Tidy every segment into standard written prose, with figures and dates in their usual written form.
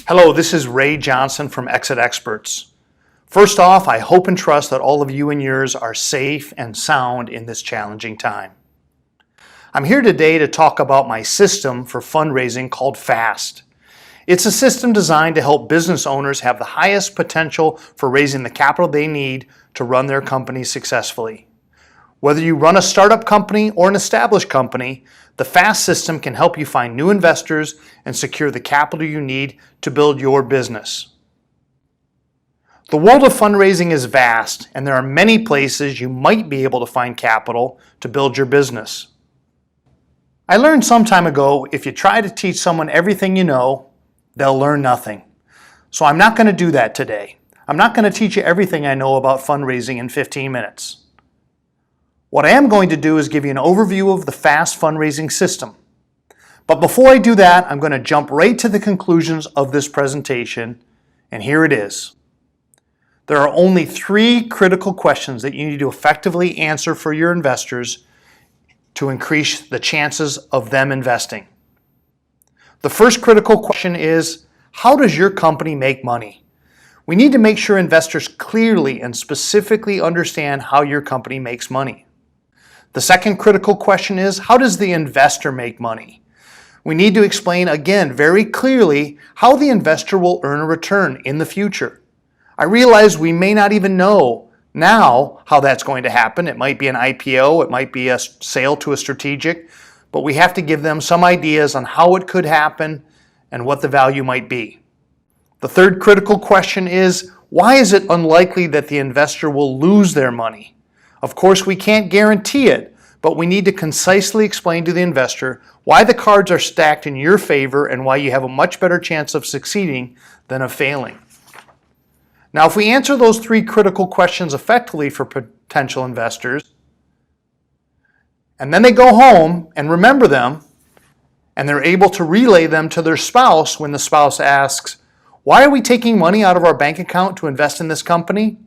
Hello, this is Ray Johnson from Exit Experts. First off, I hope and trust that all of you and yours are safe and sound in this challenging time. I'm here today to talk about my system for fundraising called FAST. It's a system designed to help business owners have the highest potential for raising the capital they need to run their company successfully. Whether you run a startup company or an established company, the FAST system can help you find new investors and secure the capital you need to build your business. The world of fundraising is vast, and there are many places you might be able to find capital to build your business. I learned some time ago, if you try to teach someone everything you know, they'll learn nothing. So I'm not going to do that today. I'm not going to teach you everything I know about fundraising in 15 minutes. What I am going to do is give you an overview of the FAST fundraising system. But before I do that, I'm going to jump right to the conclusions of this presentation, and here it is. There are only 3 critical questions that you need to effectively answer for your investors to increase the chances of them investing. The first critical question is, how does your company make money? We need to make sure investors clearly and specifically understand how your company makes money. The second critical question is, how does the investor make money? We need to explain again very clearly how the investor will earn a return in the future. I realize we may not even know now how that's going to happen. It might be an IPO, it might be a sale to a strategic, but we have to give them some ideas on how it could happen and what the value might be. The third critical question is, why is it unlikely that the investor will lose their money? Of course, we can't guarantee it, but we need to concisely explain to the investor why the cards are stacked in your favor and why you have a much better chance of succeeding than of failing. Now, if we answer those 3 critical questions effectively for potential investors, and then they go home and remember them, and they're able to relay them to their spouse when the spouse asks, "Why are we taking money out of our bank account to invest in this company?"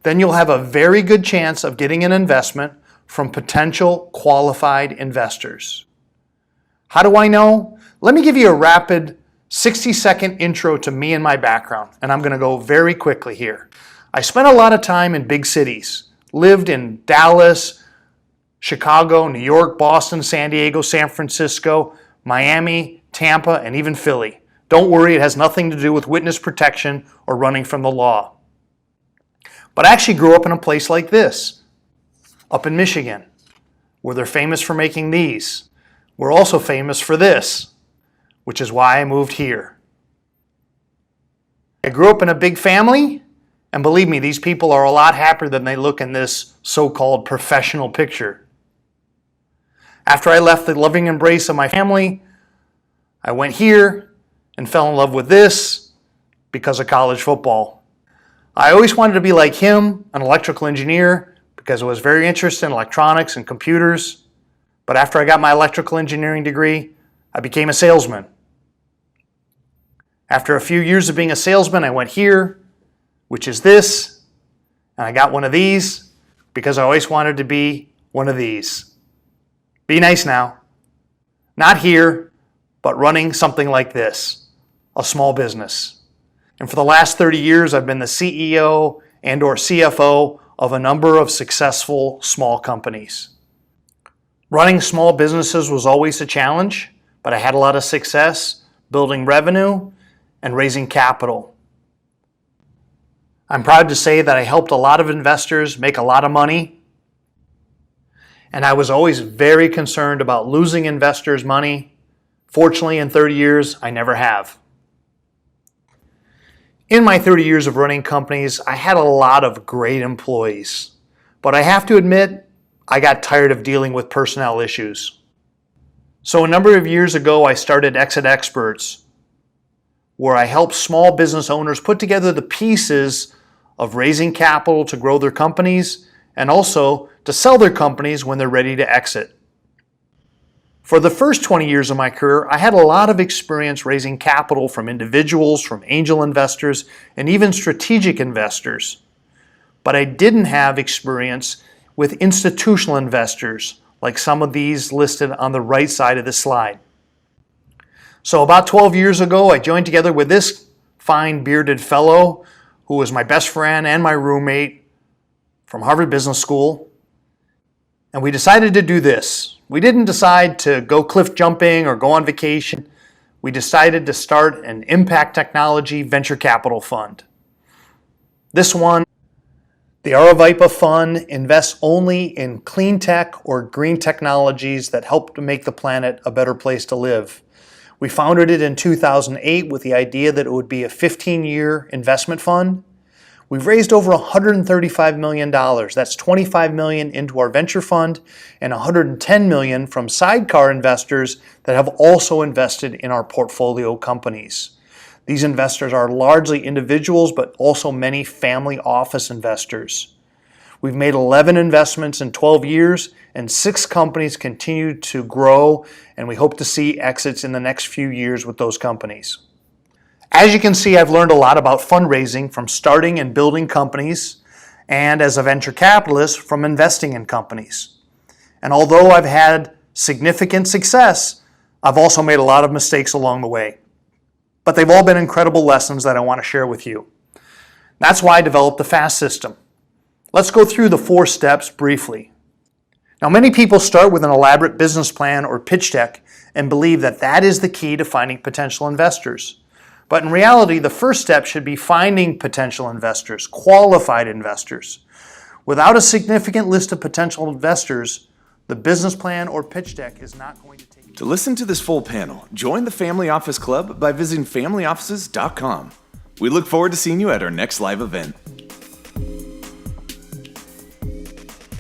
then you'll have a very good chance of getting an investment from potential qualified investors. How do I know? Let me give you a rapid 60-second intro to me and my background, and I'm going to go very quickly here. I spent a lot of time in big cities, lived in Dallas, Chicago, New York, Boston, San Diego, San Francisco, Miami, Tampa, and even Philly. Don't worry, it has nothing to do with witness protection or running from the law. But I actually grew up in a place like this, up in Michigan, where they're famous for making these. We're also famous for this, which is why I moved here. I grew up in a big family, and believe me, these people are a lot happier than they look in this so-called professional picture. After I left the loving embrace of my family, I went here and fell in love with this because of college football. I always wanted to be like him, an electrical engineer, because I was very interested in electronics and computers. But after I got my electrical engineering degree, I became a salesman. After a few years of being a salesman, I went here, which is this, and I got one of these because I always wanted to be one of these. Be nice now. Not here, but running something like this, a small business. And for the last 30 years, I've been the CEO and/or CFO of a number of successful small companies. Running small businesses was always a challenge, but I had a lot of success building revenue and raising capital. I'm proud to say that I helped a lot of investors make a lot of money, and I was always very concerned about losing investors' money. Fortunately, in 30 years, I never have. In my 30 years of running companies, I had a lot of great employees, but I have to admit, I got tired of dealing with personnel issues. So a number of years ago, I started Exit Experts, where I help small business owners put together the pieces of raising capital to grow their companies and also to sell their companies when they're ready to exit. For the first 20 years of my career, I had a lot of experience raising capital from individuals, from angel investors, and even strategic investors. But I didn't have experience with institutional investors, like some of these listed on the right side of the slide. So about 12 years ago, I joined together with this fine bearded fellow who was my best friend and my roommate from Harvard Business School. And we decided to do this. We didn't decide to go cliff jumping or go on vacation. We decided to start an impact technology venture capital fund. This one, the Aravipa Fund, invests only in clean tech or green technologies that help to make the planet a better place to live. We founded it in 2008 with the idea that it would be a 15-year investment fund. We've raised over $135 million. That's $25 million into our venture fund and $110 million from sidecar investors that have also invested in our portfolio companies. These investors are largely individuals, but also many family office investors. We've made 11 investments in 12 years, and 6 companies continue to grow, and we hope to see exits in the next few years with those companies. As you can see, I've learned a lot about fundraising from starting and building companies, and as a venture capitalist from investing in companies. And although I've had significant success, I've also made a lot of mistakes along the way. But they've all been incredible lessons that I want to share with you. That's why I developed the FAST system. Let's go through the 4 steps briefly. Now, many people start with an elaborate business plan or pitch deck and believe that that is the key to finding potential investors. But in reality, the first step should be finding potential investors, qualified investors. Without a significant list of potential investors, the business plan or pitch deck is not going to take... To listen to this full panel, join the Family Office Club by visiting familyoffices.com. We look forward to seeing you at our next live event.